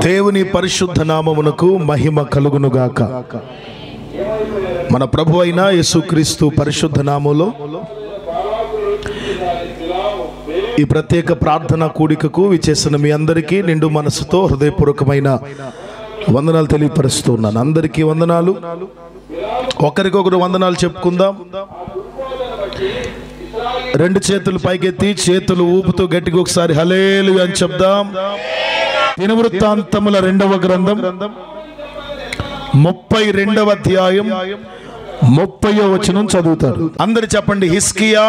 దేవుని పరిశుద్ధ నామమునకు మహిమ కలుగునుగాక. మన ప్రభు అయిన యేసుక్రీస్తు పరిశుద్ధ నామములో ఈ ప్రత్యేక ప్రార్థన కూడికకు విచ్చేసిన మీ అందరికీ నిండు మనసుతో హృదయపూర్వకమైన వందనాలు తెలియపరుస్తున్నాను. అందరికీ వందనాలు. ఒకరికొకరు వందనాలు చెప్పుకుందాం. రెండు చేతులు పైకెత్తి చేతులు ఊపుతూ గట్టిగా ఒకసారి హల్లెలూయా అని చెప్దాం. దినవృత్తాంతముల 2వ గ్రంథం 32వ అధ్యాయం 30వ వచనం చదువుతారు. అందరు చెప్పండి. హిజ్కియా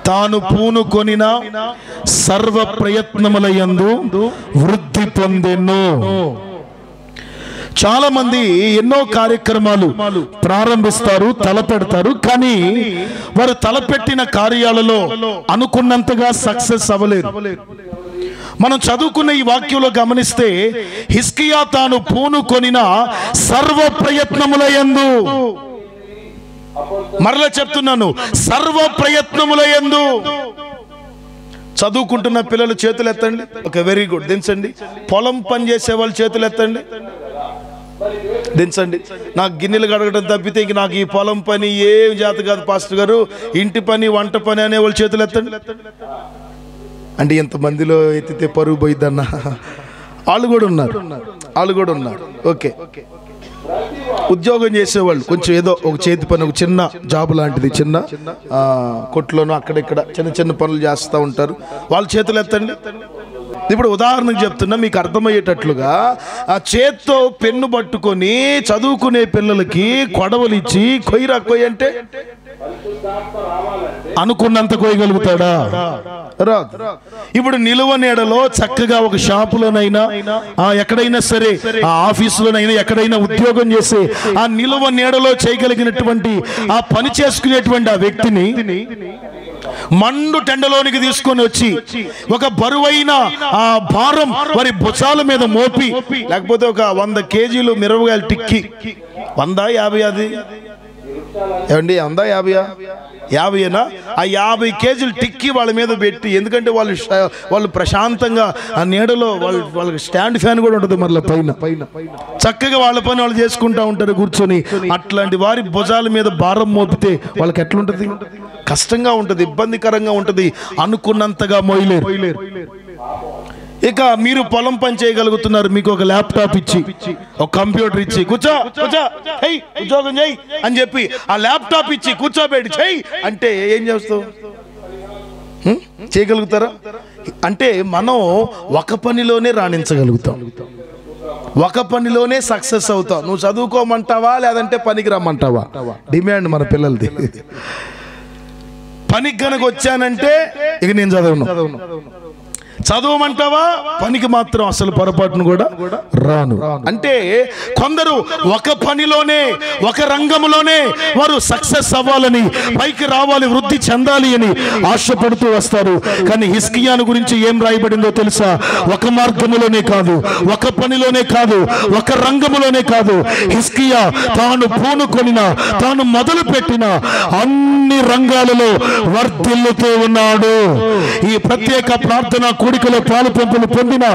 తాను పూనుకొనిన సర్వ ప్రయత్నములయందు వృద్ధి పొందెను. చాలా మంది ఎన్నో కార్యక్రమాలు ప్రారంభిస్తారు, తలపెడతారు, కానీ వారు తలపెట్టిన కార్యాలలో అనుకున్నంతగా సక్సెస్ అవ్వలేరు. మనం చదువుకున్న ఈ వాక్యంలో గమనిస్తే హిజ్కియా తాను పూనుకొనిన సర్వ ప్రయత్నములయందు, మరలా చెప్తున్నాను, సర్వ ప్రయత్నములయందు. చదువుకుంటున్న పిల్లలు చేతులు ఎత్తండి. Okay, very good. దించండి. పొలం పని చేసే వాళ్ళు చేతులు ఎత్తండి, దించండి. నాకు గిన్నెలు కడగడం తప్పితే ఇంక నాకు ఈ పొలం పని ఏం చేత కాదు పాస్టర్ గారు, ఇంటి పని వంట పని అనే వాళ్ళు చేతులు ఎత్తండి. అంటే ఎంతమందిలో ఎత్తితే పరుగు పోయిద్దన్న వాళ్ళు కూడా ఉన్నారు. ఓకే, ఉద్యోగం చేసేవాళ్ళు కొంచెం ఏదో ఒక చేతి పని, ఒక చిన్న జాబ్ లాంటిది, చిన్న కొట్లోనూ అక్కడిక్కడ చిన్న చిన్న పనులు చేస్తూ ఉంటారు, వాళ్ళ చేతులు ఎత్తండి. ఇప్పుడు ఉదాహరణకు చెప్తున్నా మీకు అర్థమయ్యేటట్లుగా, ఆ చేత్తో పెన్ను పట్టుకొని చదువుకునే పిల్లలకి కొడవలు ఇచ్చి కొయ్యరా కొయ్య అంటే అనుకున్నంత కొయ్యగలుగుతాడా? రాదు. ఇప్పుడు నిలువ నీడలో చక్కగా ఒక షాపులోనైనా ఎక్కడైనా సరే, ఆ ఆఫీసులోనైనా ఎక్కడైనా ఉద్యోగం చేసే ఆ నిలువ నీడలో చేయగలిగినటువంటి ఆ పని చేసుకునేటువంటి ఆ వ్యక్తిని మండు టెండలోనికి తీసుకొని వచ్చి ఒక బరువైన ఆ భారం వారి భుజాల మీద మోపి, లేకపోతే ఒక 100 కేజీలు మిరపకాయలు టిక్కి, 100-50 అది ఏమండి, 100-50 ఆ 50 కేజీలు టిక్కి వాళ్ళ మీద పెట్టి, ఎందుకంటే వాళ్ళు ప్రశాంతంగా ఆ నీడలో వాళ్ళకి స్టాండ్ ఫ్యాన్ కూడా ఉంటుంది మళ్ళీ పైన చక్కగా వాళ్ళ పని వాళ్ళు చేసుకుంటూ ఉంటారు కూర్చొని. అట్లాంటి వారి భుజాల మీద భారం మోపితే వాళ్ళకి ఎట్లుంటుంది? కష్టంగా ఉంటుంది, ఇబ్బందికరంగా ఉంటుంది, అనుకున్నంతగా మోయలేరు. ఇక మీరు పొలం పని చేయగలుగుతున్నారు, మీకు ఒక ల్యాప్టాప్ ఇచ్చి, ఒక కంప్యూటర్ ఇచ్చి, కూర్చో ఉద్యోగం చేయి అని చెప్పి ఆ ల్యాప్టాప్ ఇచ్చి కూర్చోబెట్టి చెయ్యి అంటే ఏం చేస్తావు? చేయగలుగుతారా? అంటే మనం ఒక పనిలోనే రాణించగలుగుతాం, ఒక పనిలోనే సక్సెస్ అవుతాం. నువ్వు చదువుకోమంటావా లేదంటే పనికి రమ్మంటావా? డిమాండ్ మన పిల్లలది. పనికి కనుక వచ్చానంటే ఇక నేను చదవమంటావా? పనికి మాత్రం అసలు పొరపాటును కూడా రాను. అంటే కొందరు ఒక పనిలోనే, ఒక రంగంలోనే వారు సక్సెస్ అవ్వాలని, పైకి రావాలి, వృద్ధి చెందాలి అని ఆశపడుతూ వస్తారు. కానీ హిజ్కియాను గురించి ఏం రాయబడిందో తెలుసా? ఒక మార్గములోనే కాదు, ఒక పనిలోనే కాదు, ఒక రంగములోనే కాదు, హిజ్కియా తాను పూనుకొనిన, తాను మొదలు పెట్టిన అన్ని రంగాలలో వర్ధిల్లుతూ ఉన్నాడు. ఈ ప్రత్యేక ప్రార్థన కూడికలో పాలు పంపులు పొందిన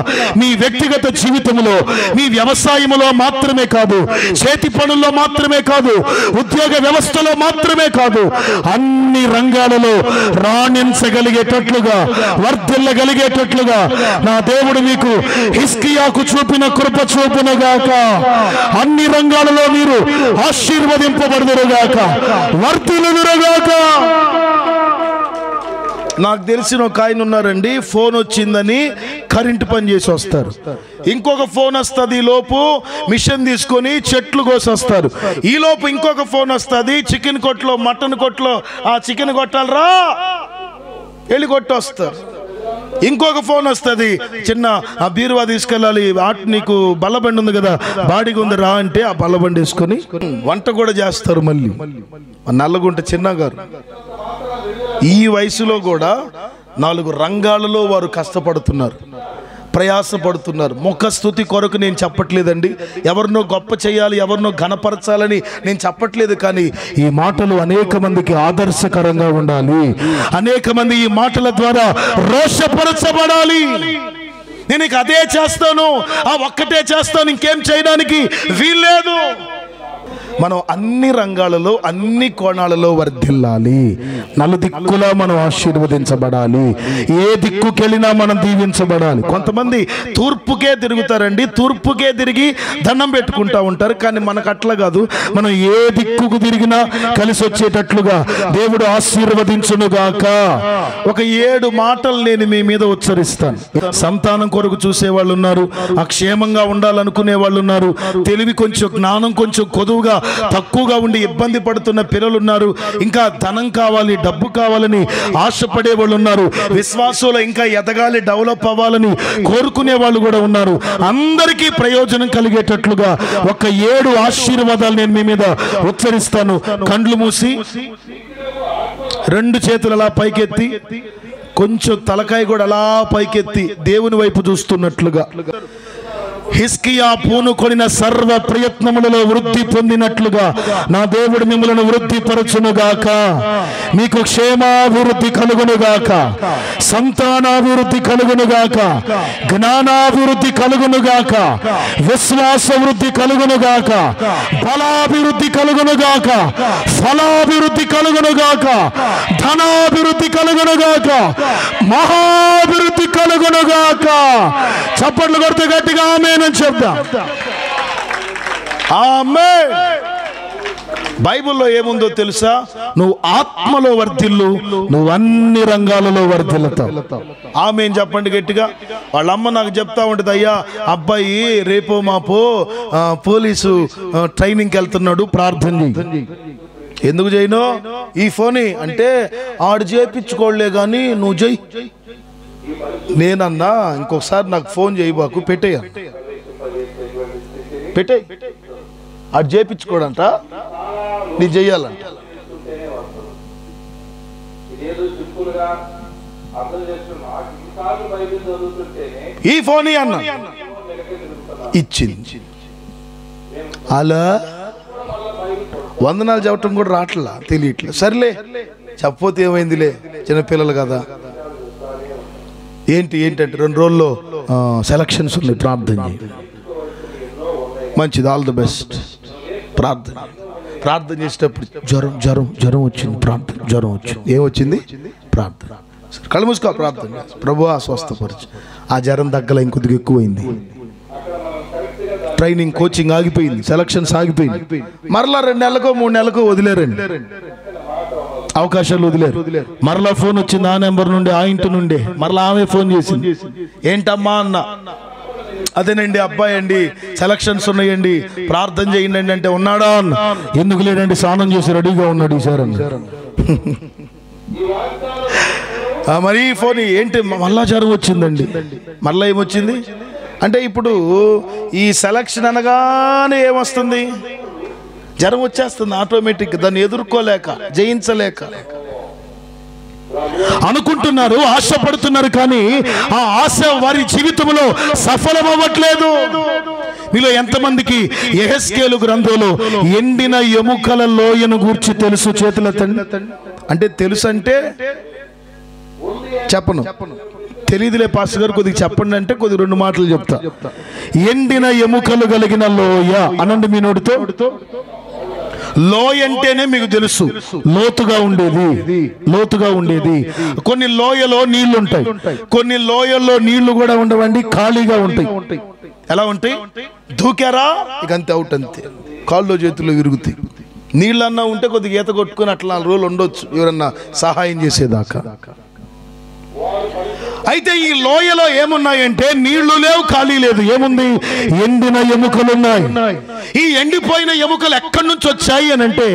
మీ వ్యక్తిగత జీవితంలో, మీ వ్యవసాయంలో మాత్రమే కాదు, చేతి పనుల్లో మాత్రమే కాదు, ఉద్యోగ వ్యవస్థలో మాత్రమే కాదు, అన్ని రంగాలలో రాణించగలిగేటట్లుగా, వర్ధిల్లగలిగేటట్లుగా నా దేవుడు మీకు హిజ్కియాకు చూపిన కృప చూపునుగాక. అన్ని రంగాలలో మీరు ఆశీర్వదింపబడుదురుగాక, వర్ధిల్లుదురుగాక. నాకు తెలిసిన ఒక ఆయన ఉన్నారండి, ఫోన్ వచ్చిందని కరెంటు పని చేసి వస్తారు, ఇంకొక ఫోన్ వస్తుంది, ఈ లోపు మిషన్ తీసుకొని చెట్లు కోసి వస్తారు, ఈ లోపు ఇంకొక ఫోన్ వస్తుంది, చికెన్ కొట్లో మటన్ కొట్లో ఆ చికెన్ కొట్టాలరా వెళ్ళి కొట్టి వస్తారు, ఇంకొక ఫోన్ వస్తుంది, చిన్న ఆ బీరువా తీసుకెళ్ళాలి, నీకు బల్లబండి ఉంది కదా, బాడీగా ఉంది రా అంటే ఆ బల్లబండి వేసుకొని వంట కూడా చేస్తారు. మళ్ళీ నల్లగుంట చిన్న గారు ఈ వయసులో కూడా 4 రంగాలలో వారు కష్టపడుతున్నారు, ప్రయాసపడుతున్నారు. ముఖస్తుతి కొరకు నేను చెప్పట్లేదండి, ఎవరినో గొప్ప చేయాలి, ఎవరినో ఘనపరచాలని నేను చెప్పట్లేదు. కానీ ఈ మాటలు అనేక మందికి ఆదర్శకరంగా ఉండాలి, అనేక మంది ఈ మాటల ద్వారా రోషపరచబడాలి. నేను ఇక అదే చేస్తాను, ఆ ఒక్కటే చేస్తాను, ఇంకేం చేయడానికి వీల్లేదు. మనం అన్ని రంగాలలో అన్ని కోణాలలో వర్ధిల్లాలి. నలుదిక్కులా మనం ఆశీర్వదించబడాలి. ఏ దిక్కుకెళ్ళినా మనం దీవించబడాలి. కొంతమంది తూర్పుకే తిరుగుతారండి, తూర్పుకే తిరిగి దండం పెట్టుకుంటా ఉంటారు. కానీ మనకు అట్లా కాదు. మనం ఏ దిక్కుకు తిరిగినా కలిసి వచ్చేటట్లుగా దేవుడు ఆశీర్వదించునుగాక. ఒక 7 మాటలు నేను మీ మీద ఉచ్చరిస్తాను. సంతానం కొరకు చూసే వాళ్ళు ఉన్నారు, క్షేమంగా ఉండాలనుకునే వాళ్ళు ఉన్నారు, తెలివి కొంచెం, జ్ఞానం కొంచెం కొదువుగా తక్కువగా ఉండి ఇబ్బంది పడుతున్న పిల్లలు ఉన్నారు, ఇంకా ధనం కావాలి, డబ్బు కావాలని ఆశపడే వాళ్ళు ఉన్నారు, విశ్వాసంలో ఇంకా ఎదగాలి, డెవలప్ అవ్వాలని కోరుకునే వాళ్ళు కూడా ఉన్నారు. అందరికీ ప్రయోజనం కలిగేటట్లుగా ఒక 7 ఆశీర్వాదాలు నేను మీ మీద ఉచ్చరిస్తాను. కండ్లు మూసి 2 చేతులు అలా పైకెత్తి, కొంచెం తలకాయ కూడా అలా పైకెత్తి దేవుని వైపు చూస్తున్నట్లుగా, హిజ్కియా పూనుకొనిన సర్వ ప్రయత్నములలో వృద్ధి పొందినట్లుగా నా దేవుడు మిమ్మల్ని వృద్ధి పరచునుగాక. మీకు క్షేమాభివృద్ధి కలుగునుగాక, సంతానాభివృద్ధి కలుగునుగాక, జ్ఞానాభివృద్ధి కలుగునుగాక, విశ్వాస వృద్ధి కలుగునుగాక, బలాభివృద్ధి కలుగునుగాక, ఫలాభివృద్ధి కలుగునుగాక, ధనాభివృద్ధి కలుగునుగాక, మహాభివృద్ధి కలుగునుగాక. చప్పట్లు కొడితే గట్టిగా ఆమేన్ అని చెప్దాం. ఆమేన్. బైబిల్లో ఏముందో తెలుసా? నువ్వు ఆత్మలో వర్ధిల్లు, నువ్వు అన్ని రంగాలలో వర్ధిల్లుతావు. ఆమేన్ చెప్పండి గట్టిగా. వాళ్ళ అమ్మ నాకు చెప్తా ఉంటుంది, అయ్యా అబ్బాయి రేపో మాపో పోలీసు ట్రైనింగ్కి వెళ్తున్నాడు, ప్రార్థన చెయ్యి. ఎందుకు చేయను? ఈ ఫోని అంటే ఆడు చేయించుకోలే కానీ నువ్వు చెయ్యి. నేనన్నా ఇంకొకసారి నాకు ఫోన్ చేయబాకు, పెట్టేయ, పెట్టే, ఆడు చేయించుకోడంట, నీ చెయ్యాలంట. ఈ ఫోన్ అన్న ఇచ్చింది. అలా వందనాలు చెప్పటం కూడా రావట్లా, తెలియట్లే. సర్లే చెప్పపోతే ఏమైందిలే, చిన్నపిల్లలు కదా. ఏంటంటే 2 రోజుల్లో సెలక్షన్స్ ఉన్నాయి, ప్రార్థన చేయి. మంచిది, ఆల్ ది బెస్ట్. ప్రార్థన చేసేటప్పుడు జ్వరం వచ్చింది, జ్వరం వచ్చింది. ఏమొచ్చింది? ప్రార్థన. కళ్ళు మూసుకో, ప్రార్థన. ప్రభువా స్వస్థపరచు. ఆ జ్వరం తగ్గల ఇంకొద్దిగా ఎక్కువైంది. ట్రైనింగ్ కోచింగ్ ఆగిపోయింది, సెలక్షన్స్ ఆగిపోయింది. మరలా 2 నెలలకో 3 నెలలకో వదిలేరండి, అవకాశాలు వదిలేరు. మరలా ఫోన్ వచ్చింది ఆ నెంబర్ నుండి, ఆ ఇంటి నుండి. మరలా ఆమె ఫోన్ చేసింది, ఏంటమ్మా అన్న. అదేనండి అబ్బాయి అండి, సెలక్షన్స్ ఉన్నాయండి, ప్రార్థన చేయండి అంటే. ఉన్నాడా అన్న. ఎందుకు లేదండి, స్నానం చేసి రెడీగా ఉన్నాడు ఈసారి అన్న. మరి ఫోన్ ఏంటి? మళ్ళా జ్వరం వచ్చిందండి. మళ్ళా ఏమొచ్చింది అంటే, ఇప్పుడు ఈ సెలక్షన్ అనగానే ఏమొస్తుంది? జ్వరం వచ్చేస్తుంది ఆటోమేటిక్. దాన్ని ఎదుర్కోలేక, జయించలేక అనుకుంటున్నారు, ఆశపడుతున్నారు, కానీ ఆ ఆశ వారి జీవితంలో సఫలం అవ్వట్లేదు. మీలో ఎంతమందికి యెహెజ్కేలు గ్రంథంలో ఎండిన ఎముకల లోయను గూర్చి తెలుసు? చేతులెత్తండి. అంటే తెలుసు అంటే చెప్పను, తెలియదులే పాస్టర్ గారు, కొద్దిగా చెప్పండి అంటే కొద్దిగా 2 మాటలు చెప్తా. ఎండిన ఎముకలు కలిగిన లోయ అనండి మీ నోటితో. లోయ అంటేనే మీకు తెలుసు, లోతుగా ఉండేది. కొన్ని లోయలో నీళ్లు ఉంటాయి, కొన్ని లోయల్లో నీళ్లు కూడా ఉండవండి, ఖాళీగా ఉంటాయి. ఎలా ఉంటాయి? దూకారా ఇక అంతే, అవుట్ అంతే, కాళ్ళు చేతుల్లో విరుగుతాయి. నీళ్ళన్నా ఉంటే కొద్దిగా ఈత కొట్టుకుని అట్లా 4 రోజులు ఉండొచ్చు, ఎవరన్నా సహాయం చేసేదాకా. అయితే ఈ లోయలో ఏమున్నాయంటే నీళ్లు లేవు, ఖాళీ లేదు. ఏముంది? ఎండిన ఎముకలు ఉన్నాయి. ఈ ఎండిపోయిన ఎముకలు ఎక్కడి నుంచి వచ్చాయి అని అంటే,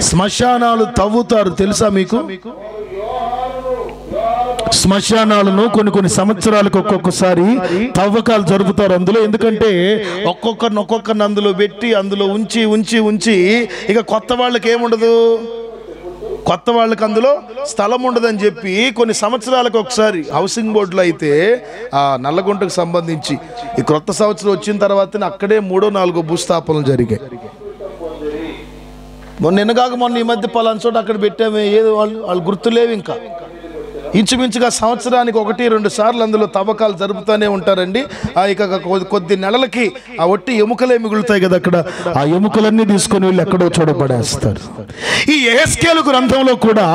శ్మశానాలు తవ్వుతారు, తెలుసా మీకు? శ్మశానాలను కొన్ని సంవత్సరాలకు ఒక్కొక్కసారి తవ్వకాలు జరుపుతారు అందులో. ఎందుకంటే ఒక్కొక్కరిని అందులో పెట్టి, అందులో ఉంచి ఇక కొత్త వాళ్ళకి ఏముండదు, కొత్త వాళ్ళకి అందులో స్థలం ఉండదని చెప్పి కొన్ని సంవత్సరాలకు ఒకసారి హౌసింగ్ బోర్డులో అయితే ఆ నల్లగుంటకు సంబంధించి ఈ క్రొత్త సంవత్సరం వచ్చిన తర్వాత అక్కడే 3-4 భూస్థాపనలు జరిగాయి. మొన్న ఈ మధ్య పలానా చోట అక్కడ పెట్టామే, ఏదో వాళ్ళు గుర్తులేవు. ఇంకా ఇంచుమించుగా సంవత్సరానికి 1-2 సార్లు అందులో తవ్వకాలు జరుపుతూనే ఉంటారండి. ఇక కొద్ది నెలలకి ఆ ఒట్టి ఎముకలే మిగులుతాయి కదా అక్కడ, ఆ ఎముకలన్నీ తీసుకొని వెళ్ళి ఎక్కడో చూడబడేస్తారు. ఈ యెహెజ్కేలు గ్రంథంలో కూడా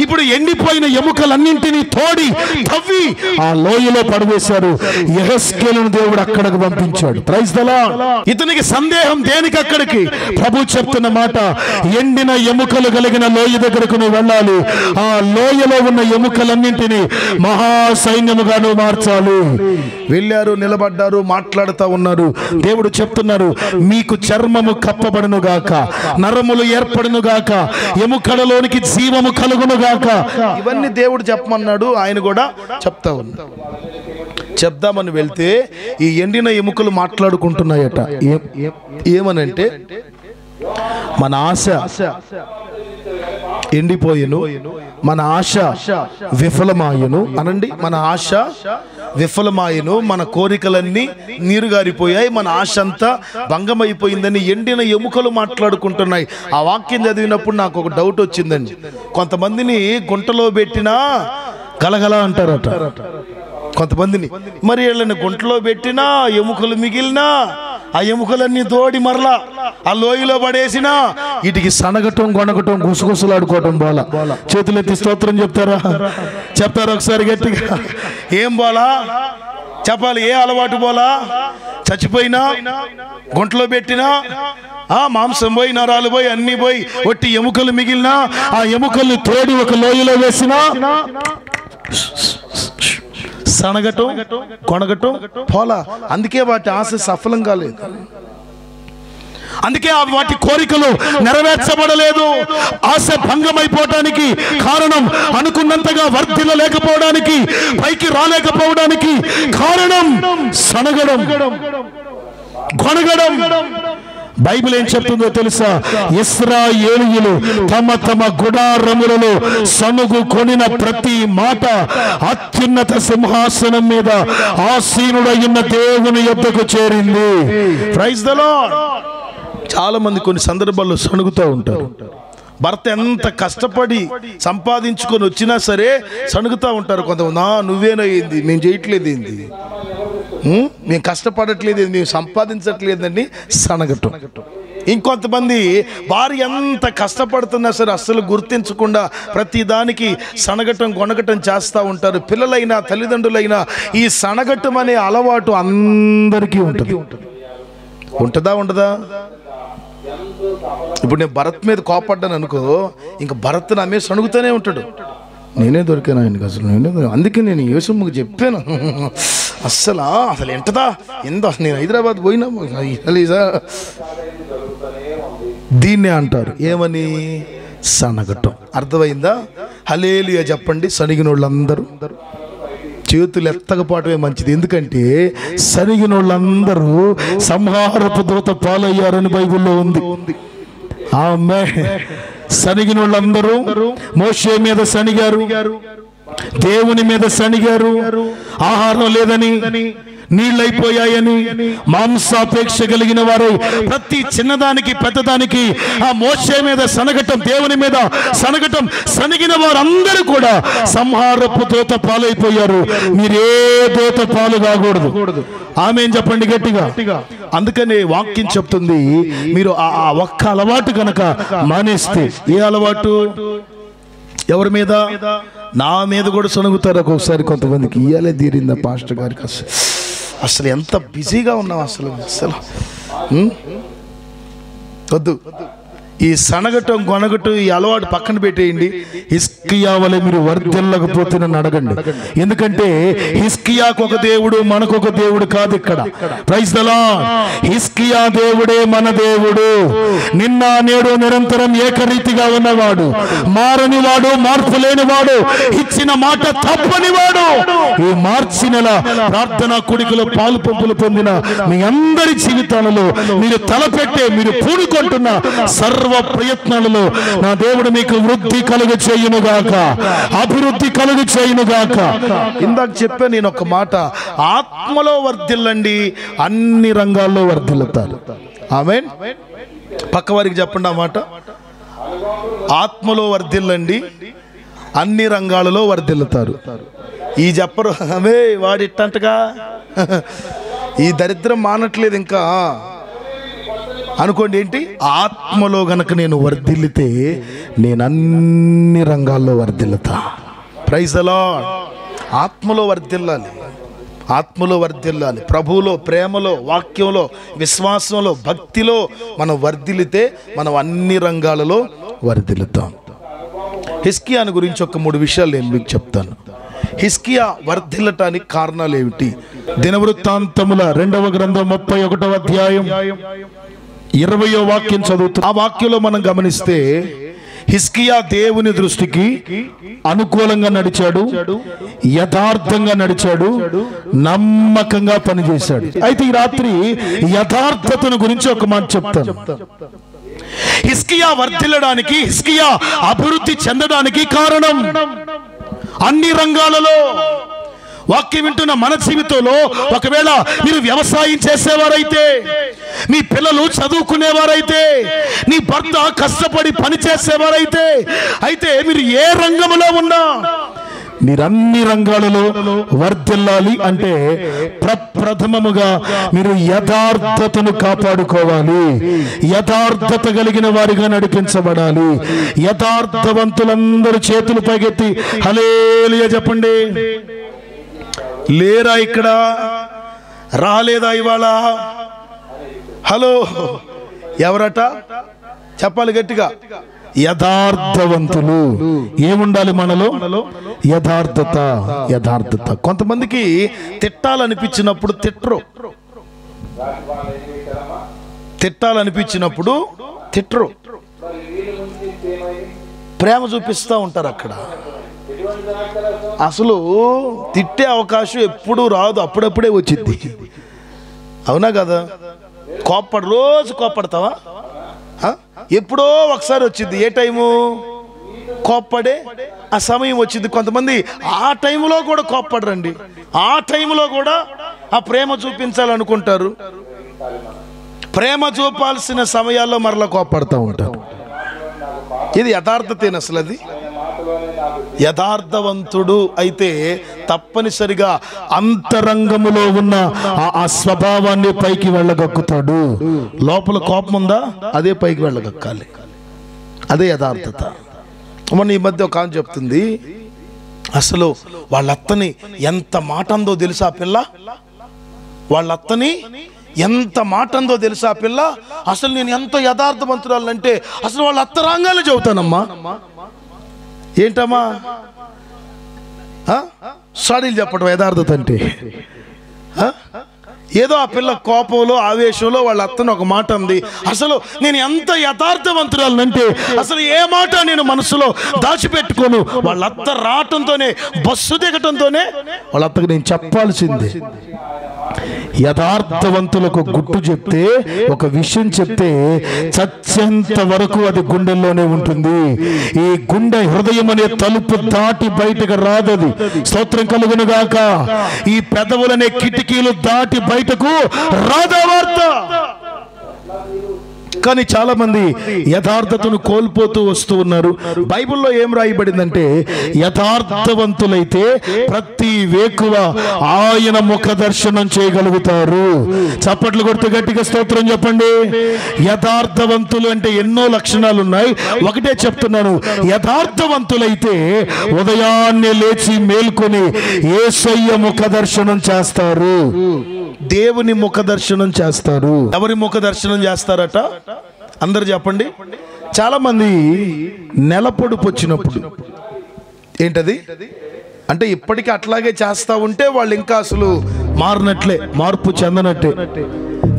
ఇప్పుడు ఎండిపోయిన ఎముకలన్నింటినీ తోడి తవ్వి ఆ లోయలో పడవేశారు. యెహెజ్కేలును దేవుడు అక్కడికి పంపించాడు. Praise the lord. ఇతనికి సందేహం దేనికి? అక్కడికి ప్రభు చెప్తున్న మాట, ఎండిన ఎముకలు కలిగిన లోయ దగ్గరకు నువ్వు వెళ్ళాలి. ఆ లోయలో ఉన్న ఎముకలన్నింటినీ మహాసైన్యముగా నువ్వు మార్చాలి. వెళ్ళారు, నిలబడ్డారు, మాట్లాడుతూ ఉన్నారు. దేవుడు చెప్తున్నారు, మీకు చర్మము కప్పబడును గాక, నరములు ఏర్పడును గాక, ఎముకలలోనికి జీవము కలుగును గాక. ఇవన్నీ దేవుడు చెప్పమన్నాడు. ఆయన కూడా చెప్తా ఉన్నాడు. చెప్దామని వెళ్తే ఈ ఎండిన ఎముకలు మాట్లాడుకుంటున్నాయట. ఏమనంటే, మన ఆశ ఎండిపోయెను, మన ఆశ విఫలమాయను అనండి. మన ఆశ విఫలమాయను, మన కోరికలన్నీ నీరుగారిపోయాయి, మన ఆశ అంతా భంగమైపోయిందని ఎండిన ఎముకలు మాట్లాడుకుంటున్నాయి. ఆ వాక్యం చదివినప్పుడు నాకు ఒక డౌట్ వచ్చిందండి. కొంతమందిని గుంటలో పెట్టినా గలగల అంటారట కొంతమందిని. మరి వీళ్ళని గుంటలో పెట్టినా ఎముకలు మిగిలినా ఆ ఎముకలన్నీ తోడి మరలా ఆ లోయలో పడేసినా వీటికి సనగటం, గొనగటం, గుసగుసలాడుకోవటం బోలా. చేతులెత్తి స్తోత్రం చెప్తారా? ఒకసారి గట్టిగా. ఏం బోలా చెప్పాలి? ఏ అలవాటు బోలా? చచ్చిపోయినా, గుంటలో పెట్టినా, మాంసం పోయి, నరాలు పోయి, అన్ని పోయి, ఒట్టి ఎముకలు మిగిలినా ఆ ఎముకల్ని తోడి ఒక లోయలో వేసినా సనగటం, కొనగటం పోలా. అందుకే వాటి ఆశ సఫలం కాలేదు. అందుకే వాటి కోరికలు నెరవేర్చబడలేదు. ఆశ భంగమైపోవడానికి కారణం, అనుకున్నంతగా వర్ధిల్లలేకపోవడానికి, పైకి రాలేకపోవడానికి కారణం సనగడం, కొనగడం. బైబిల్ ఏం చెప్తుందో తెలుసా? ఇశ్రాయేలీయులు తమ తమ గుడారములలో సనుగు కొనిన ప్రతి మాట అత్యున్నత సింహాసనం మీద ఆసీనుడైన దేవుని యొద్దకు చేరింది. Praise the lord. చాలా మంది కొన్ని సందర్భాల్లో సణుగుతూ ఉంటారు. భర్త ఎంత కష్టపడి సంపాదించుకొని వచ్చినా సరే సణుగుతూ ఉంటారు కొంతమంది. నువ్వేనయ్యింది, మేము చేయట్లేదు ఏంది, మేము కష్టపడట్లేదు, మేము సంపాదించట్లేదని సనగటం. ఇంకొంతమంది భార్య ఎంత కష్టపడుతున్నా సరే అస్సలు గుర్తించకుండా ప్రతి దానికి సనగటం, గొనగటం చేస్తూ ఉంటారు. పిల్లలైనా తల్లిదండ్రులైనా ఈ సనగటం అనే అలవాటు అందరికీ ఉంటుంది. ఉంటుందా ఉండదా? ఇప్పుడు నేను భరత్ మీద కోపడ్డాను అనుకో, ఇంకా భరత్ నా మీద సణుగుతూనే ఉంటాడు. నేనే దొరికాను ఆయనకి, అసలు అందుకే నేను యేసమ్మకు చెప్పాను, అసలు ఎంతదా ఎంతో, నేను హైదరాబాద్ పోయినా దీన్నే అంటారు. ఏమని? సనగటం. అర్థమైందా? హల్లెలూయా చెప్పండి. సనిగిన వాళ్ళందరూ చేతులు ఎత్తకపోవటమే మంచిది. ఎందుకంటే సనిగిన వాళ్ళందరూ సంహారపు దూత పాలయ్యారని బైబిల్లో ఉంది. ఆమేన్. సనిగిన వాళ్ళందరూ మోషే మీద సనిగారు, దేవుని మీద సనిగారు. ఆహారం లేదని, నీళ్ళైపోయాయని, మాంసాపేక్ష కలిగిన వారు ప్రతి చిన్నదానికి పెద్దదానికి ఆ మోషే మీద సనగటం, దేవుని మీద సనగటం, సనిగిన వారందరూ కూడా సంహారపు దూత పాలైపోయారు. మీరే దూత పాలు కాకూడదు. ఆమేన్ చెప్పండి గట్టిగా. అందుకని వాక్యం చెప్తుంది, మీరు ఆ ఒక్క అలవాటు కనుక మానేస్తే. ఏ అలవాటు? ఎవరి మీద? నా మీద కూడా సొనుగుతారు ఒక్కొక్కసారి కొంతమందికి. ఇయ్యాలే తీరిందా పాస్టర్ గారికి? అసలు ఎంత బిజీగా ఉన్నాం అసలు వద్దు. ఈ సనగటం, కొనగటం, ఈ అలవాటు పక్కన పెట్టేయండి. హిజ్కియా వలె మీరు వర్ధిల్లకపోతే నన్ను అడగండి. ఎందుకంటే హిజ్కియాకు ఒక దేవుడు, మనకు ఒక దేవుడు కాదు ఇక్కడ. Praise the lord. హిజ్కియా దేవుడే మన దేవుడు. నిన్న నేడు నిరంతరం ఏకరీతిగా ఉన్నవాడు, మారనివాడు, మార్పు లేనివాడు, ఇచ్చిన మాట తప్పనివాడు. ఈ మార్చి నెల ప్రార్థనా కూడికలో పాలు పంపులు పొందిన మీ అందరి జీవితాలలో మీరు తలపెట్టే, మీరు పూనుకుంటున్న సర్వ ప్రయత్నాలలో నా దేవుడు మీకు వృద్ధి కలుగు చేయునుగాక, అభివృద్ధి కలుగు చేయునుగాక. ఇందాక చెప్పా నేను ఒక మాట, ఆత్మలో వర్ధిల్లండి, అన్ని రంగాల్లో వర్ధిల్లుతారు. ఆమేన్. పక్క వారికి చెప్పండి ఆ మాట. ఆత్మలో వర్ధిల్లండి, అన్ని రంగాలలో వర్ధిల్లుతారు. ఈ చెప్పరు అవే వాడిట్టంటగా ఈ దరిద్రం మానట్లేదు ఇంకా అనుకోండి. ఏంటి? ఆత్మలో గనక నేను వర్ధిల్లితే నేను అన్ని రంగాల్లో వర్ధిల్లుతా. Praise the lord. ఆత్మలో వర్ధిల్లాలి, ఆత్మలో వర్ధిల్లాలి. ప్రభువులో, ప్రేమలో, వాక్యంలో, విశ్వాసంలో, భక్తిలో మనం వర్ధిల్లితే మనం అన్ని రంగాలలో వర్ధిల్లుతాం. హిజ్కియాను గురించి ఒక 3 విషయాలు నేను మీకు చెప్తాను. హిజ్కియా వర్ధిల్లటానికి కారణాలు ఏమిటి? దినవృత్తాంతముల 2వ గ్రంథం 31వ అధ్యాయం 20వ వాక్యం చదువుతాం. ఆ వాక్యంలో మనం గమనిస్తే హిజ్కియా దేవుని దృష్టికి అనుకూలంగా నడిచాడు, యథార్థంగా నడిచాడు, నమ్మకంగా పనిచేశాడు. అయితే ఈ రాత్రి యథార్థతను గురించి ఒక మాట చెప్తాను. హిజ్కియా వర్ధిల్లడానికి, హిజ్కియా అభివృద్ధి చెందడానికి కారణం అన్ని రంగాలలో. వాక్యం వింటున్న మన జీవితంలో ఒకవేళ మీరు వ్యవసాయం చేసేవారైతే, మీ పిల్లలు చదువుకునేవారైతే, నీ భర్త కష్టపడి పని చేసేవారైతే, అయితే మీరు ఏ రంగంలో ఉన్నా మీరు అన్ని రంగాలలో వర్ధిల్లాలి అంటే ప్రప్రథమముగా మీరు యథార్థతను కాపాడుకోవాలి, యథార్థత కలిగిన వారిగా నడిపించబడాలి. యథార్థవంతులందరూ చేతులు పైకెత్తి హల్లెలూయా చెప్పండి. లేరా ఇక్కడ? రాలేదా ఇవాళ? హలో, ఎవరట? చెప్పాలి గట్టిగా. యథార్థవంతులు. ఏముండాలి మనలో? యథార్థత. యథార్థత. కొంతమందికి తిట్టాలనిపించినప్పుడు తిట్టరు, తిట్టాలనిపించినప్పుడు తిట్టరు, ప్రేమ చూపిస్తూ ఉంటారు. అక్కడ అసలు తిట్టే అవకాశం ఎప్పుడూ రాదు, అప్పుడప్పుడే వచ్చింది. అవునా కదా? రోజు కోప్పడతావా? ఎప్పుడో ఒకసారి వచ్చింది. ఏ టైము? కోప్పడే ఆ సమయం వచ్చింది. కొంతమంది ఆ టైంలో కూడా కోప్పడరండి, ఆ టైంలో కూడా ఆ ప్రేమ చూపించాలనుకుంటారు. ప్రేమ చూపాల్సిన సమయాల్లో మరలా కోప్పడుతూ ఉంటారు. ఇది యథార్థతేనా? అసలు అది యథార్థవంతుడు అయితే తప్పనిసరిగా అంతరంగములో ఉన్న ఆ స్వభావాన్ని పైకి వెళ్ళగక్కుతాడు. లోపల కోపం ఉందా? అదే పైకి వెళ్ళగక్కాలి. అదే యథార్థత. మొన్న ఈ మధ్య ఒక ఆమె చెప్తుంది, అసలు వాళ్ళ అత్తని ఎంత మాట అందో తెలుసా పిల్ల, వాళ్ళ అత్తని ఎంత మాట అందో తెలుసా పిల్ల, అసలు నేను ఎంత యథార్థవంతురాలంటే అసలు వాళ్ళ అత్త రాంగానే చెబుతానమ్మా. ఏంటమ్మా సాడీలు చెప్పడం యథార్థత అంటే? ఏదో ఆ పిల్ల కోపంలో, ఆవేశంలో వాళ్ళ అత్తను ఒక మాట అంది. అసలు నేను ఎంత యథార్థవంతురాలంటే అసలు ఏ మాట నేను మనసులో దాచిపెట్టుకోను. వాళ్ళ అత్త రావటంతోనే, బస్సు దిగటంతోనే వాళ్ళ అత్తకు నేను చెప్పాల్సిందే. యథార్థవంతులకు గుట్టు చెప్తే, ఒక విషయం చెప్తే చచ్చేంత వరకు అది గుండెల్లోనే ఉంటుంది. ఈ గుండె హృదయం అనే తలుపు దాటి బయటకు రాదది. స్తోత్రం కలుగును గాక. ఈ పెదవులనే కిటికీలు దాటి బయటకు రాదా వార్త. కానీ చాలా మంది యథార్థతను కోల్పోతూ వస్తూ ఉన్నారు. బైబిల్లో ఏం రాయబడిందంటే, యథార్థవంతులైతే ప్రతి వేకువ ఆయన ముఖ దర్శనం చేయగలుగుతారు. చప్పట్లు కొడుతూ గట్టిగా స్తోత్రం చెప్పండి. యథార్థవంతులు అంటే ఎన్నో లక్షణాలు ఉన్నాయి, ఒకటే చెప్తున్నాను. యథార్థవంతులైతే ఉదయాన్నే లేచి మేల్కొని యేసయ్య ముఖ దర్శనం చేస్తారు, దేవుని ముఖ దర్శనం చేస్తారు. ఎవరి ముఖ దర్శనం చేస్తారట? అందరు చెప్పండి. చాలా మంది నెలపొడుపు వచ్చినప్పుడు, ఏంటది అంటే ఇప్పటికీ అట్లాగే చేస్తా ఉంటే వాళ్ళు ఇంకా అసలు మారినట్లే, మార్పు చెందనట్టే.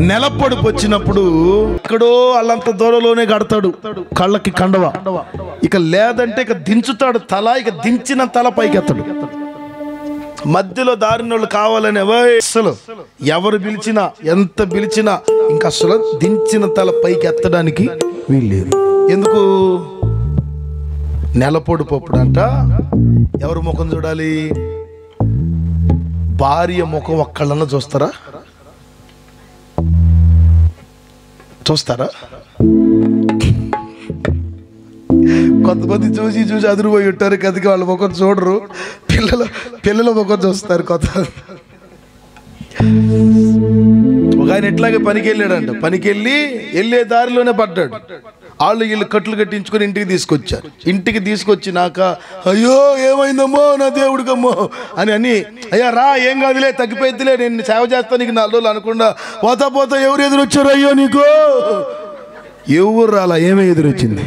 నెలపొడుపు వచ్చినప్పుడు ఎక్కడో అల్లంత దూరంలోనే కడతాడు కళ్ళకి కండవ. ఇక లేదంటే ఇక దించుతాడు తల, ఇక దించిన తల పైకెత్తాడు. మధ్యలో దారినోళ్ళు కావాలనే అసలు ఎవరు పిలిచినా, ఎంత పిలిచినా ఇంకా అసలు దించిన తల పైకి ఎత్తడానికి వీల్లేదు. ఎందుకు? నెలపొడుపప్పుడంట ఎవరు ముఖం చూడాలి? భార్య ముఖం ఒక్కళ్ళన్నా చూస్తారా? చూస్తారా? కొంతమంది చూసి చూసి అదిరిపోయి ఉంటారు కదికి వాళ్ళ ముఖం చూడరు, పిల్లల ముఖం చూస్తారు. ఒక ఆయన ఎట్లాగే పనికి వెళ్ళాడంట, పనికి వెళ్ళే దారిలోనే పడ్డాడు. వీళ్ళు కట్లు కట్టించుకొని ఇంటికి తీసుకొచ్చారు. ఇంటికి తీసుకొచ్చినాక అయ్యో ఏమైందమ్మో నా దేవుడికమ్మో అని అయ్యా రా ఏం కాదులే తగ్గిపోయిద్దిలే నేను సేవ చేస్తాను నీకు 4 రోజులు అనకుండా పోతా ఎవరు ఎదురొచ్చారు అయ్యో నీకు ఎవరు రాలా ఏమీ ఎదురొచ్చింది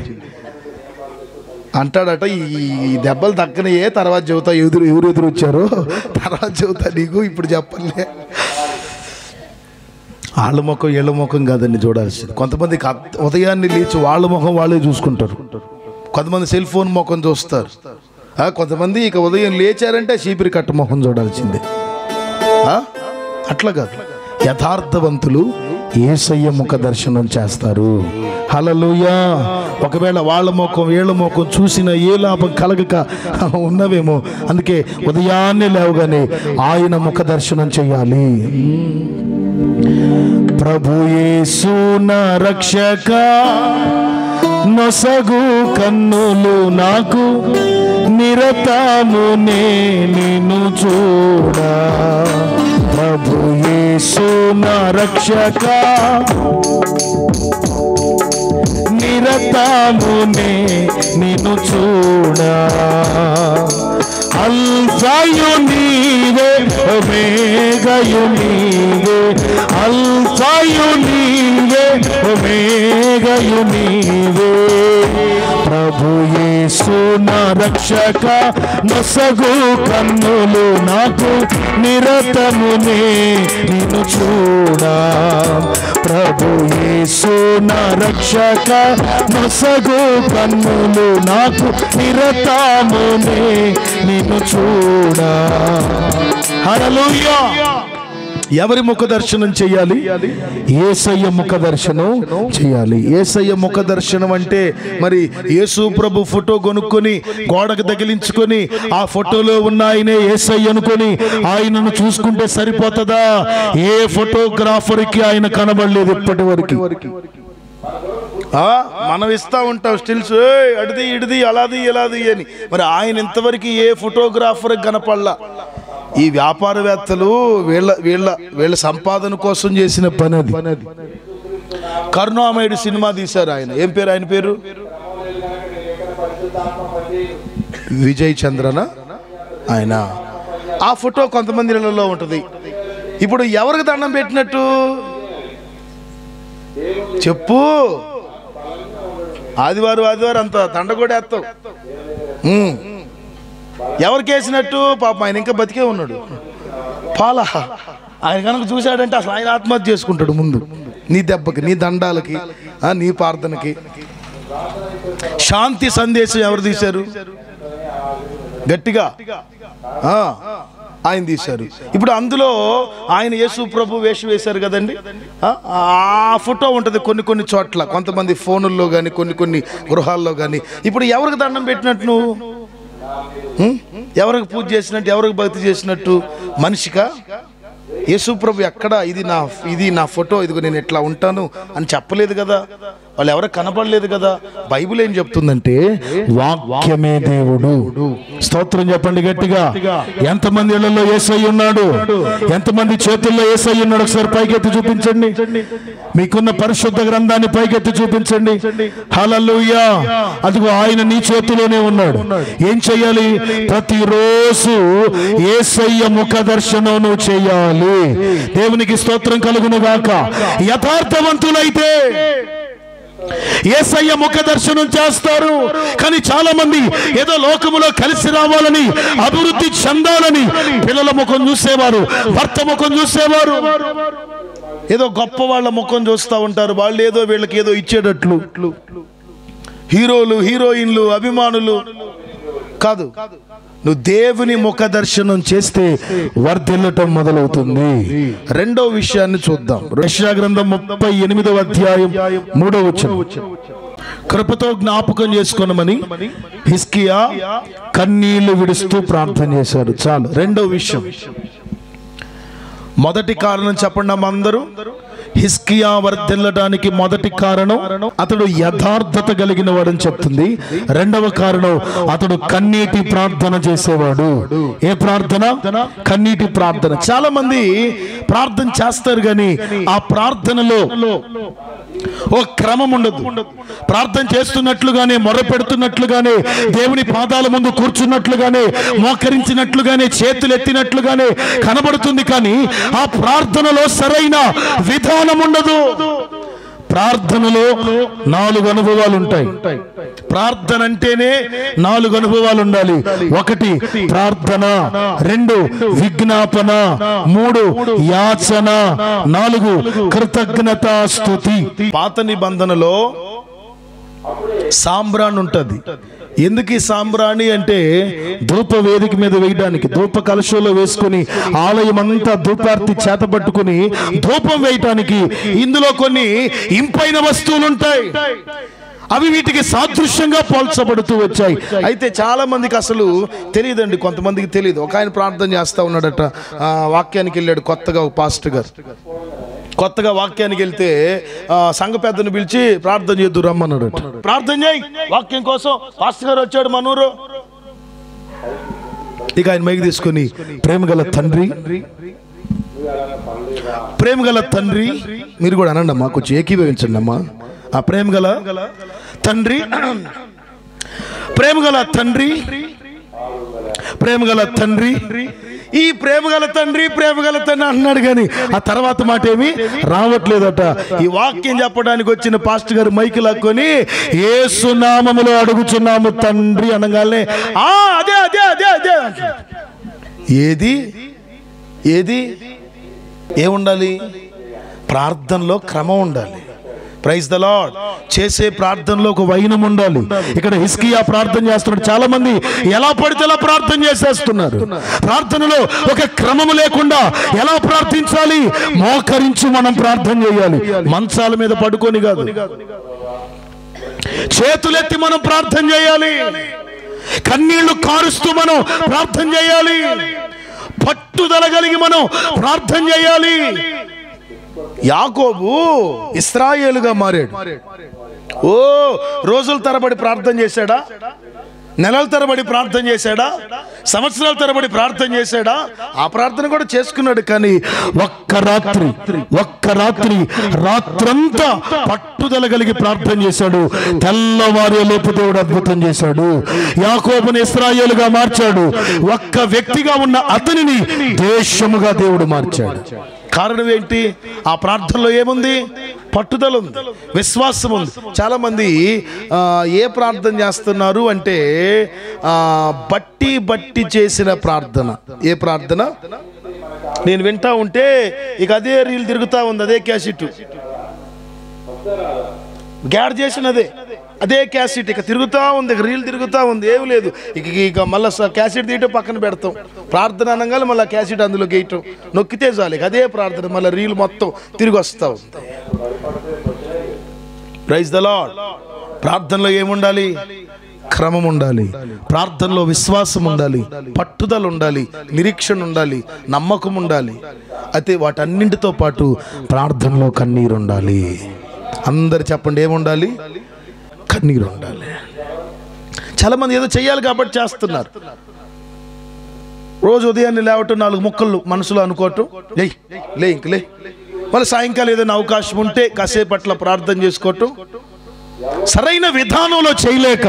అంటాడట. ఈ దెబ్బలు తక్కనయే తర్వాత చెబుతా ఎవరు ఎదురొచ్చారో తర్వాత చెబుతా నీకు, ఇప్పుడు చెప్పలే. వాళ్ళ ముఖం వీళ్ళ ముఖం కాదండి చూడాల్సింది. కొంతమందికి ఉదయాన్నే లేచి వాళ్ళ ముఖం వాళ్ళే చూసుకుంటారు, కొంతమంది సెల్ ఫోన్ ముఖం చూస్తారు, కొంతమంది ఇక ఉదయం లేచారంటే చీపిరి కట్ట ముఖం చూడాల్సిందే. అట్లా కాదు, యథార్థవంతులు యేసయ్య ముఖ దర్శనం చేస్తారు. హల్లెలూయా. ఒకవేళ వాళ్ళ ముఖం వీళ్ళ ముఖం చూసిన ఏ లాభం కలగక ఉన్నవేమో, అందుకే ఉదయాన్నే లేవగానే ఆయన ముఖ దర్శనం చేయాలి. ప్రభు యేసు నా రక్షక నొసగు కన్నులు నాకు నిరతము నిన్ను చూడ. ప్రభు యేసు నా రక్షక నిరతము నిన్ను చూడ. అల్ఫాయు నీవే ఒమేగాయు నీవే, అల్ఫాయు నీవే ఒమేగాయు నీవే. ప్రభు యేసు నా రక్షక నొసగు కన్నులు నాకు నిరతము నిన్ను చూడ. ప్రభు యేసు నా రక్షక నొసగు కన్నులు నాకు నిరతము నిన్ను చూడ. హల్లెలూయా. ఎవరి ముఖ దర్శనం చేయాలి? యేసయ్య ముఖ దర్శనం చేయాలి. యేసయ్య ముఖ దర్శనం అంటే మరి యేసు ప్రభు ఫోటో కొనుక్కొని గోడకు తగిలించుకొని ఆ ఫోటోలో ఉన్న ఆయనే యేసయ్య అనుకొని ఆయనను చూసుకుంటే సరిపోతుందా? ఏ ఫోటోగ్రాఫర్కి ఆయన కనబడలేదు ఇప్పటి వరకు. మనం ఇస్తా ఉంటాం స్టిల్స్, అడిది ఇడిది అలాది ఇలాది అని. మరి ఆయన ఇంతవరకు ఏ ఫోటోగ్రాఫర్ కనపడలా. ఈ వ్యాపారవేత్తలు వీళ్ళ సంపాదన కోసం చేసిన పని అది. కరుణామయుడు సినిమా తీశారు ఆయన. ఏం పేరు ఆయన పేరు? విజయ్ చంద్రన ఆయన. ఆ ఫోటో కొంతమంది ఇళ్లలో ఉంటుంది. ఇప్పుడు ఎవరికి దండం పెట్టినట్టు చెప్పు? ఆదివారం అంత దండ కూడా వేస్తావు. ఎవరికి వేసినట్టు? పాపం ఆయన ఇంకా బతికే ఉన్నాడు. పాల ఆయన కనుక చూశాడంటే అసలు ఆయన ఆత్మహత్య చేసుకుంటాడు ముందు. నీ దెబ్బకి, నీ దండాలకి, నీ ప్రార్థనకి. శాంతి సందేశం ఎవరు తీశారు? గట్టిగా ఆయన తీశారు. ఇప్పుడు అందులో ఆయన యేసు ప్రభు వేషం వేశారు కదండి. ఆ ఫోటో ఉంటుంది కొన్ని చోట్ల, కొంతమంది ఫోనుల్లో కానీ కొన్ని గృహాల్లో కానీ. ఇప్పుడు ఎవరికి దండం పెట్టినట్టు నువ్వు? ఎవరికి పూజ చేసినట్టు, ఎవరికి భక్తి చేసినట్టు? మనిషికా? యేసు ప్రభు ఎక్కడ ఇది నా ఫోటో, ఇదిగో నేను ఎట్లా ఉంటాను అని చెప్పలేదు కదా. వాళ్ళు ఎవరికి కనపడలేదు కదా. బైబిల్ ఏం చెప్తుందంటే వాక్యమే దేవుడు. స్తోత్రం చెప్పండి గట్టిగా. ఎంతమంది ఇళ్లలో యేసయ్య ఉన్నాడు? ఎంతమంది చేతుల్లో యేసయ్య ఉన్నాడు? ఒకసారి పైకెత్తి చూపించండి. మీకున్న పరిశుద్ధ గ్రంథాన్ని పైకెత్తి చూపించండి. హల్లెలూయా. అదిగో ఆయన నీ చేతిలోనే ఉన్నాడు. ఏం చెయ్యాలి? ప్రతిరోజు యేసయ్య ముఖ దర్శనం నువ్వు చేయాలి. దేవునికి స్తోత్రం కలుగును గాక. యథార్థవంతులైతే యేసయ్య ముఖ దర్శనం చేస్తారు. కానీ చాలా మంది ఏదో లోకములో కలిసి రావాలని, అభివృద్ధి చెందాలని పిల్లల ముఖం చూసేవారు, భర్త ముఖం చూసేవారు, ఏదో గొప్ప వాళ్ళ ముఖం చూస్తూ ఉంటారు. వాళ్ళు ఏదో వీళ్ళకి ఏదో ఇచ్చేటట్లు. హీరోలు, హీరోయిన్లు, అభిమానులు కాదు. నువ్వు దేవుని ముఖ దర్శనం చేస్తే వర్ధిల్లటం మొదలవుతుంది. రెండో విషయాన్ని చూద్దాం. యెషయా గ్రంథం 38వ అధ్యాయం 3వ వచనం. కృపతో జ్ఞాపకం చేసుకోనమని హిజ్కియా కన్నీళ్లు విడుస్తూ ప్రార్థన చేశాడు. చాలు. రెండో విషయం, మొదటి కారణం చెప్పండి అందరూ. హిజ్కియా వర్ధిల్లడానికి మొదటి కారణం అతడు యథార్థత కలిగిన వాడని చెప్తుంది. రెండవ కారణం అతడు కన్నీటి ప్రార్థన చేసేవాడు. ఏ ప్రార్థన? కన్నీటి ప్రార్థన. చాలా మంది ప్రార్థన చేస్తారు కానీ ఆ ప్రార్థనలో ఓ క్రమం ఉండదు. ప్రార్థన చేస్తున్నట్లుగానే, మొర పెడుతున్నట్లుగానే, దేవుని పాదాల ముందు కూర్చున్నట్లుగానే, మోకరించినట్లుగానే, చేతులు ఎత్తినట్లుగానే కనబడుతుంది కానీ ఆ ప్రార్థనలో సరైన విధానం ఉండదు. ప్రార్థనలో 4 అనుభవాలు ఉంటాయి. ప్రార్థన అంటేనే 4 అనుభవాలు ఉండాలి. 1 ప్రార్థన, 2 విజ్ఞాపన, 3 యాచన, 4 కృతజ్ఞతా స్తుతి. పాత నిబంధనలో సాంబ్రాణి ఉంటది. ఎందుకు ఈ సాంబ్రాణి అంటే ధూప వేదిక మీద వేయడానికి, ధూప కలశంలో వేసుకుని ఆలయం అంతా ధూపార్తి చేత పట్టుకుని ధూపం వేయటానికి. ఇందులో కొన్ని ఇంపైన వస్తువులు ఉంటాయి, అవి వీటికి సాదృశ్యంగా పోల్చబడుతూ వచ్చాయి. అయితే చాలా మందికి అసలు తెలియదండి, కొంతమందికి తెలియదు. ఒక ఆయన ప్రార్థన చేస్తూ ఉన్నాడట, వాక్యానికి వెళ్ళాడు కొత్తగా. ఒక పాస్టర్ గారు కొత్తగా వాక్యానికి వెళ్తే సంఘ పెద్దను పిలిచి ప్రార్థన చేద్దు రమ్మన్నాడు. ప్రార్థన చేయి వాక్యం కోసం. పాస్టర్ గారు వచ్చాడు మనూరు. ఇక ఆయన మైకి తీసుకొని, ప్రేమగల తండ్రి, ప్రేమగల తండ్రి, మీరు కూడా అనండి అమ్మా, కొంచెం ఏకీభవించండి అమ్మా. ఆ ప్రేమగల తండ్రి, ప్రేమగల తండ్రి, ప్రేమగల తండ్రి, ఈ ప్రేమగల తండ్రి, ప్రేమగల తండ్రి అన్నాడు కానీ ఆ తర్వాత మాట ఏమి రావట్లేదట. ఈ వాక్యం చెప్పడానికి వచ్చిన పాస్టర్ గారు మైకి లాక్కొని, యేసు నామములో అడుగుచున్నాము తండ్రి అనగానే అదే అదే అదే అదే. ఏది ఏది ఏముండాలి? ప్రార్థనలో క్రమం ఉండాలి. Praise the lord. చేసే ప్రార్థనలో ఒక వైనం ఉండాలి. ఇక్కడ హిజ్కియా ప్రార్థన చేస్తున్నాడు. చాలా మంది ఎలా పడితే ఎలా ప్రార్థన చేసేస్తున్నారు. ప్రార్థనలో ఒక క్రమం లేకుండా ఎలా ప్రార్థించాలి? మోకరించి మనం ప్రార్థన చేయాలి. మంచాల మీద పడుకొని కాదు, చేతులెత్తి మనం ప్రార్థన చేయాలి. కన్నీళ్లు కారుస్తూ మనం ప్రార్థన చేయాలి. పట్టుదల కలిగి మనం ప్రార్థన చేయాలి. యాకోబు ఇశ్రాయేలుగా మారాడు. రోజుల తరబడి ప్రార్థన చేశాడా? నెలల తరబడి ప్రార్థన చేశాడా? సంవత్సరాల తరబడి ప్రార్థన చేశాడా? ఆ ప్రార్థన కూడా చేసుకున్నాడు. కానీ ఒక్క రాత్రి రాత్రంతా పట్టుదల కలిగి ప్రార్థన చేశాడు. తెల్లవారే లోపు దేవుడు అద్భుతం చేశాడు. యాకోబుని ఇశ్రాయేలుగా మార్చాడు. ఒక్క వ్యక్తిగా ఉన్న అతనిని దేశముగా దేవుడు మార్చాడు. కారణం ఏంటి? ఆ ప్రార్థనలో ఏముంది? పట్టుదల ఉంది, విశ్వాసం ఉంది. చాలా మంది ఏ ప్రార్థన చేస్తున్నారు అంటే బట్టి చేసిన ప్రార్థన. ఏ ప్రార్థన? నేను వింటా ఉంటే ఇక అదే రీల్ తిరుగుతా ఉంది, అదే క్యాసెట్ గ్యాడ్ చేసినదే, అదే క్యాసెట్ ఇక తిరుగుతూ ఉంది, ఇక రీల్ తిరుగుతూ ఉంది. ఏమి లేదు, ఇక మళ్ళీ క్యాసెట్ తీయటం పక్కన పెడతాం. ప్రార్థన అనగానే మళ్ళీ క్యాసెట్ అందులోకి వేయటం, నొక్కితే చాలు ఇక అదే ప్రార్థన, మళ్ళీ రీల్ మొత్తం తిరిగి వస్తూ ఉంది. Praise the lord. ప్రార్థనలో ఏముండాలి? క్రమం ఉండాలి. ప్రార్థనలో విశ్వాసం ఉండాలి, పట్టుదల ఉండాలి, నిరీక్షణ ఉండాలి, నమ్మకం ఉండాలి. అయితే వాటన్నింటితో పాటు ప్రార్థనలో కన్నీరు ఉండాలి. అందరు చెప్పండి, ఏముండాలి? కన్నీరు ఉండాలి. చాలా మంది ఏదో చెయ్యాలి కాబట్టి చేస్తున్నారు. రోజు ఉదయాన్నే లేవటం, 4 ముక్కలు మనసులో అనుకోవటం, లే ఇంక లే. మళ్ళీ సాయంకాలం ఏదైనా అవకాశం ఉంటే కాసేపట్ల ప్రార్థన చేసుకోవటం. సరైన విధానంలో చేయలేక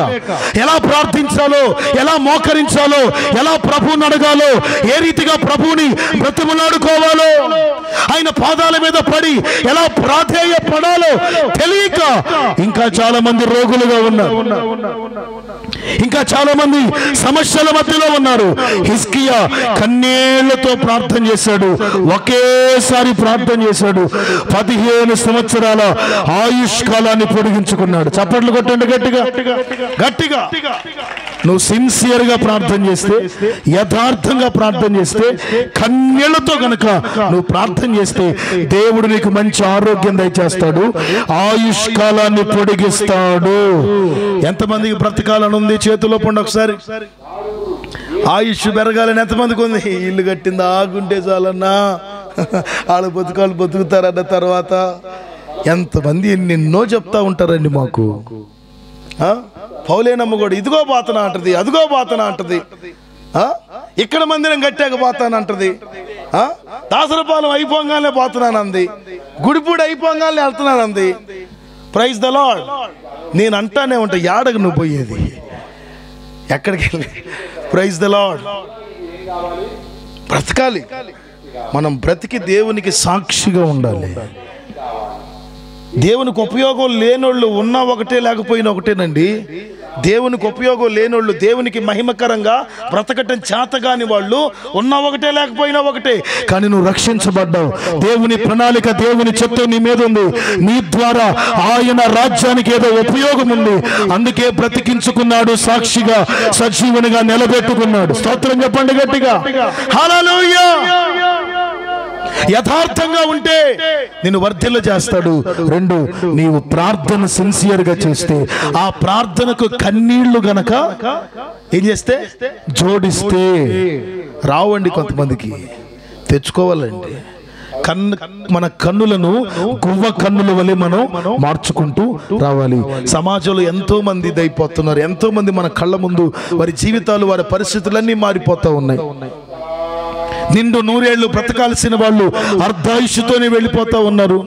ఎలా ప్రార్థించాలో, ఎలా మోకరించాలో, ఎలా ప్రభువుని అడగాలో, ఏ రీతిగా ప్రభువుని బ్రతిమలాడుకోవాలో, ఆయన పాదాల మీద పడి ఎలా ప్రాధేయపడాలో తెలియక ఇంకా చాలా మంది రోగులుగా ఉన్నారు. ఇంకా చాలా మంది సమస్యల మధ్యలో ఉన్నారు. హిజ్కియా కన్నీళ్లతో ప్రార్థన చేశాడు. ఒకేసారి ప్రార్థన చేశాడు. 15 సంవత్సరాల ఆయుష్ కాలాన్ని పొడిగించుకున్నాడు. చప్పట్లు కొట్టండి గట్టిగా గట్టిగా. నువ్వు సిన్సియర్ గా ప్రార్థన చేస్తే, యథార్థంగా ప్రార్థన చేస్తే, కన్నీళ్లతో గనక నువ్వు ప్రార్థన చేస్తే దేవుడు నీకు మంచి ఆరోగ్యం దయచేస్తాడు, ఆయుష్ కాలాన్ని పొడిగిస్తాడు. ఎంతమందికి బ్రతకాలని ఉంది? చేతిలో పండు ఒకసారి. ఆయుష్ పెరగాలని ఎంతమందికి ఉంది? ఇల్లు కట్టింది ఆగుంటే చాలన్నా, వాళ్ళు బతుకుతారన్న తర్వాత ఎంతమంది ఎన్నెన్నో చెప్తా ఉంటారండి మాకు. పౌలేనమ్మ కూడా ఇదిగో పోతనా అంటది, అదిగో పోతనా అంటది, ఇక్కడ మందిరం కట్టాక పోతానంటది, దాసరపాలెం అయిపోగానే పోతున్నానంది, గుడిపూడి అయిపోగానే వెళ్తున్నానంది. Praise the lord. నేను అంటానే ఉంటా, యాడకు నువ్వు పోయేది, ఎక్కడికి వెళ్ళి? Praise the lord. బ్రతకాలి, మనం బ్రతికి దేవునికి సాక్షిగా ఉండాలి. దేవునికి ఉపయోగం లేనోళ్ళు ఉన్నా ఒకటే, లేకపోయినా ఒకటేనండి. దేవునికి ఉపయోగం లేనోళ్ళు, దేవునికి మహిమకరంగా బ్రతకటం చేతగాని వాళ్ళు ఉన్నా ఒకటే, లేకపోయినా ఒకటే. కానీ నువ్వు రక్షించబడ్డావు, దేవుని ప్రణాళిక, దేవుని చిత్తం నీ మీద ఉంది. నీ ద్వారా ఆయన రాజ్యానికి ఏదో ఉపయోగం ఉంది, అందుకే బ్రతికించుకున్నాడు, సాక్షిగా సజీవునిగా నిలబెట్టుకున్నాడు. స్తోత్రం చెప్పండి గట్టిగా, హల్లెలూయా. యథార్థంగా ఉంటే నిన్ను వర్ధిల్ల చేస్తాడు. రెండు, నీవు ప్రార్థన సిన్సియర్గా చేస్తే, ఆ ప్రార్థనకు కన్నీళ్లు గనక ఏం చేస్తే, జోడిస్తే రావండి. కొంతమందికి తెచ్చుకోవాలండి. మన కన్నులను గువ్వ కన్నుల వలె మనం మార్చుకుంటూ రావాలి. సమాజంలో ఎంతో మంది దైపోతున్నారు, ఎంతో మంది మన కళ్ళ ముందు వారి జీవితాలు, వారి పరిస్థితులన్నీ మారిపోతూ ఉన్నాయి. నిండు నూరేళ్లు బ్రతకాల్సిన వాళ్ళు అర్ధాయుష్తోనే వెళ్ళిపోతా ఉన్నారు.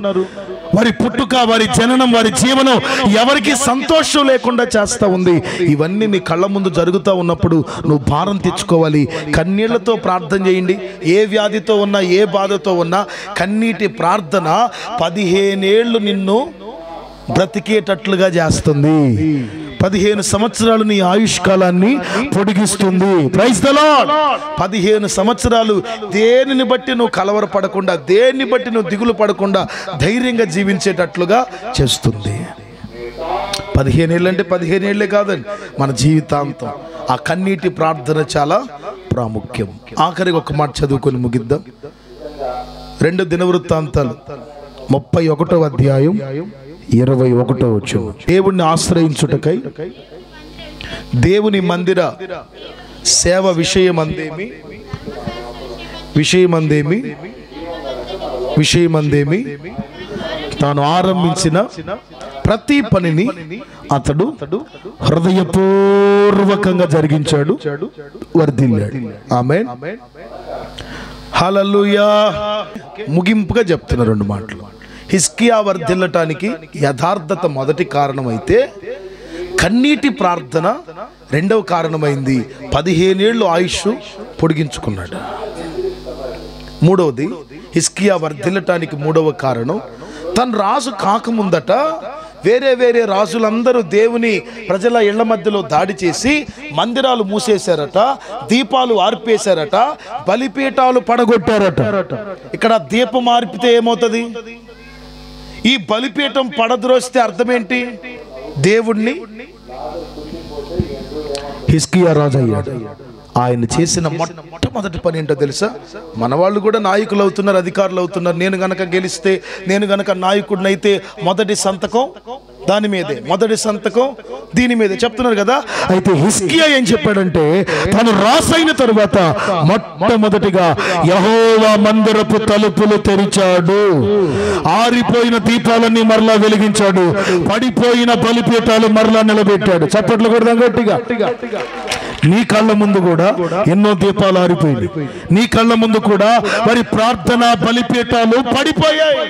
వారి పుట్టుక, వారి జననం, వారి జీవనం ఎవరికి సంతోషం లేకుండా చేస్తూ ఉంది. ఇవన్నీ నీ కళ్ళ ముందు జరుగుతూ ఉన్నప్పుడు నువ్వు భారం తెచ్చుకోవాలి. కన్నీళ్లతో ప్రార్థన చేయండి. ఏ వ్యాధితో ఉన్నా, ఏ బాధతో ఉన్నా కన్నీటి ప్రార్థన 15 ఏళ్ళు నిన్ను బ్రతికేటట్లుగా చేస్తుంది. 15 సంవత్సరాలు నీ ఆయుష్కాలాన్ని పొడిగిస్తుంది. Praise the Lord. 15 సంవత్సరాలు దేనిని బట్టి నువ్వు కలవరపడకుండా, దేన్ని బట్టి నువ్వు దిగులు పడకుండా ధైర్యంగా జీవించేటట్లుగా చేస్తుంది. 15 ఏళ్ళు అంటే 15 ఏళ్లే కాదండి, మన జీవితాంతం. ఆ కన్నీటి ప్రార్థన చాలా ప్రాముఖ్యం. ఆఖరికి ఒక మాట చదువుకొని ముగిద్దాం. 2 దినవృత్తాంతాలు 31వ అధ్యాయం 21వ వచనం. దేవుణ్ణి ఆశ్రయించుటకై దేవుని మందిర సేవ విషయమందేమి తాను ఆరంభించిన ప్రతి పనిని అతడు హృదయపూర్వకంగా జరిగించాడు, వర్ధిల్లాడు. ఆమేన్, హల్లెలూయా. ముగింపుగా చెప్తున్న 2 మాటలు. హిజ్కియా వర్ధిల్లటానికి యథార్థత మొదటి కారణమైతే, కన్నీటి ప్రార్థన రెండవ కారణమైంది. 15 ఏళ్ళు ఆయుష్ పొడిగించుకున్నాడు. మూడవది, హిజ్కియా వర్ధిల్లటానికి మూడవ కారణం, తను రాజు కాకముందట వేరే రాజులందరూ దేవుని ప్రజల ఇళ్ల మధ్యలో దాడి చేసి మందిరాలు మూసేశారట, దీపాలు ఆర్పేశారట, బలిపీఠాలు పడగొట్టారట. ఇక్కడ దీపం ఆర్పితే ఏమవుతుంది? ఈ బలిపీఠం పడద్రోస్తే అర్థమేంటి? దేవుణ్ణి. హిజ్కియా రాజు అయ్యాడు. ఆయన చేసిన మొట్టమొదటి పని ఏంటో తెలుసా? మన వాళ్ళు కూడా నాయకులు అవుతున్నారు, అధికారులు అవుతున్నారు. నేను గనక గెలిస్తే, నేను గనక నాయకుడినైతే మొదటి సంతకం దాని మీదే, మొదటి సంతకం దీని మీదే చెప్తున్నారు కదా. అయితే హిజ్కియా ఏం చెప్పాడంటే, తను రాసైన తరువాత మొట్టమొదటిగా యెహోవా మందిరపు తలుపులు తెరిచాడు, ఆరిపోయిన దీపాలన్నీ మరలా వెలిగించాడు, పడిపోయిన బలిపీఠాలు మరలా నిలబెట్టాడు. చప్పట్లు కొడదాం గట్టిగా. నీ కళ్ళ ముందు కూడా ఎన్నో దీపాలు ఆరిపోయింది. నీ కళ్ళ ముందు కూడా వారి ప్రార్థన బలిపీఠాలు పడిపోయాయి.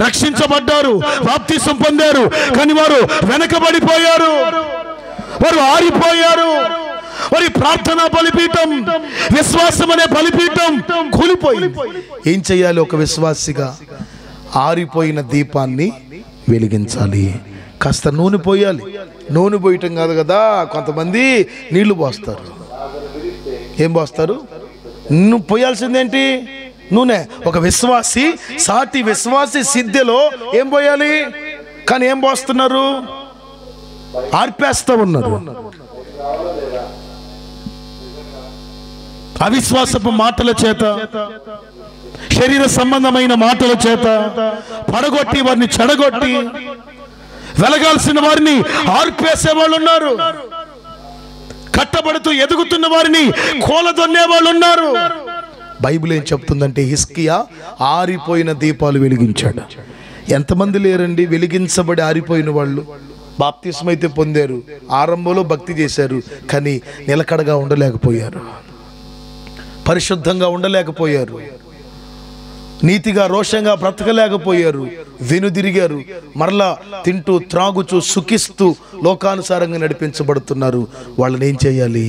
రక్షించబడ్డారు, బాప్తిసం పొందారు, కానీ వారు వెనకబడిపోయారు, వారు ఆరిపోయారు. వారి ప్రార్థన బలిపీఠం, విశ్వాసం అనే బలిపీఠం కూలిపోయింది. ఏం చెయ్యాలి? ఒక విశ్వాసిగా ఆరిపోయిన దీపాన్ని వెలిగించాలి. కాస్త నూనె పోయాలి. నూనె పోయటం కాదు కదా, కొంతమంది నీళ్లు పోస్తారు. ఏం పోస్తారు? నువ్వు పోయాల్సిందేంటి? నూనె. ఒక విశ్వాసి, సాటి విశ్వాసి సిద్ధలో ఏం పోయాలి? కానీ ఏం పోస్తున్నారు? ఆర్పేస్తా ఉన్నారు. అవిశ్వాసపు మాటల చేత, శరీర సంబంధమైన మాటల చేత పడగొట్టి, వారిని చెడగొట్టి, వెలగాల్సిన వారిని ఆర్పేసే వాళ్ళు ఉన్నారు. కట్టబడుతూ ఎదుగుతున్న వారిని కూలదొన్నే వాళ్ళు ఉన్నారు. బైబిల్ ఏం చెప్తుందంటే హిజ్కియా ఆరిపోయిన దీపాలు వెలిగించాడు. ఎంతమంది లేరండి వెలిగించబడి ఆరిపోయిన వాళ్ళు? బాప్తిస్మం అయితే పొందారు, ఆరంభంలో భక్తి చేశారు, కానీ నిలకడగా ఉండలేకపోయారు, పరిశుద్ధంగా ఉండలేకపోయారు, నీతిగా రోషంగా బ్రతకలేకపోయారు, వెనుదిరిగారు, మరలా తింటూ త్రాగుచూ సుఖిస్తూ లోకానుసారంగా నడిపించబడుతున్నారు. వాళ్ళని ఏం చేయాలి?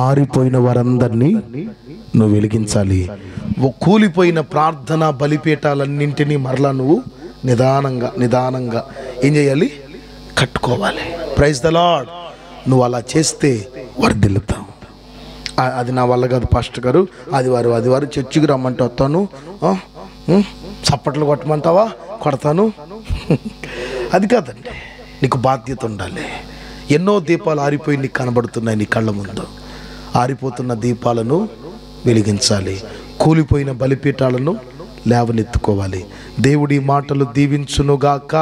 ఆరిపోయిన వారందరినీ నువ్వు వెలిగించాలి. కూలిపోయిన ప్రార్థన బలిపీఠాలన్నింటినీ మరలా నువ్వు నిదానంగా ఏం చేయాలి? కట్టుకోవాలి. Praise the lord. నువ్వు అలా చేస్తే వర్ధిల్లుతావు. అది నా వల్ల కాదు పాస్టర్ గారు, ఆదివారం చర్చికి రమ్మంటే వస్తాను, చప్పట్లు కొట్టమంటావా కొడతాను, అది కాదండి. నీకు బాధ్యత ఉండాలి. ఎన్నో దీపాలు ఆరిపోయి నీకు కనబడుతున్నాయి నీ కళ్ళ ముందు. ఆరిపోతున్న దీపాలను వెలిగించాలి, కూలిపోయిన బలిపీఠాలను లేవనెత్తుకోవాలి. దేవుడి మాటలు దీవించునుగాక.